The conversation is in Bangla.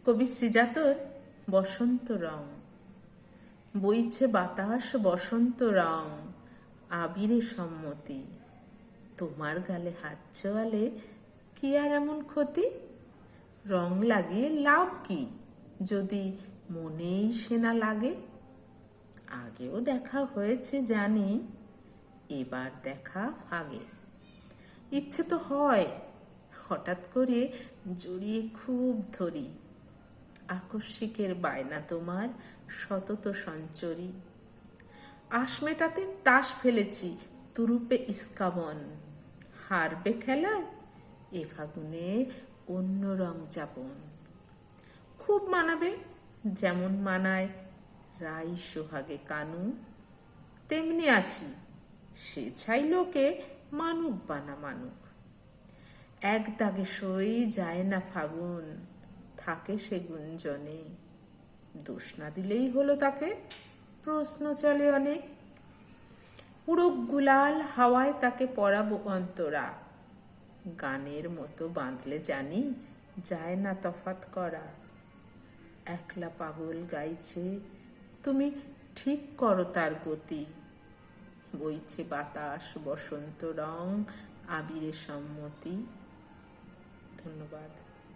কবি শ্রীজাতর বসন্ত রং। বইছে বাতাস বসন্ত রং, আবিরে সম্মতি। তোমার গালে হাত ছোঁয়ালে কি আর এমন ক্ষতি? রং লাগিয়ে লাভ কি যদি মনেই সে না লাগে? আগেও দেখা হয়েছে জানি, এবার দেখা ভাগে। ইচ্ছে তো হয় হঠাৎ করে জড়িয়ে খুব ধরি, আকস্মিকের বায়না তোমার সতত সঞ্চরী। আশ মেটাতে তাস ফেলেছি তুরুপে ইস্কাবন, হারবে খেলায় এ ফাগুনে অন্য রং যাপন। খুব মানাবে যেমন মানায় রাই সোহাগে কানু, তেমনি আছি সে ছাই লোকে মানুক বানা মানুক। এক দাগে সই যায় না ফাগুন, থাকে সে গুঞ্জনে। দোষ না দিলেই হলো তাকে, প্রশ্ন চলে অনেক। উড়ুক গুলাল হাওয়ায় তাকে পরাবো অন্তরা, গানের মতো বাঁধলে জানি যায় না তফাৎ করা। একলা পাগল গাইছে তুমি ঠিক করো তার গতি, বইছে বাতাস বসন্ত রং, আবিরে সম্মতি। ধন্যবাদ।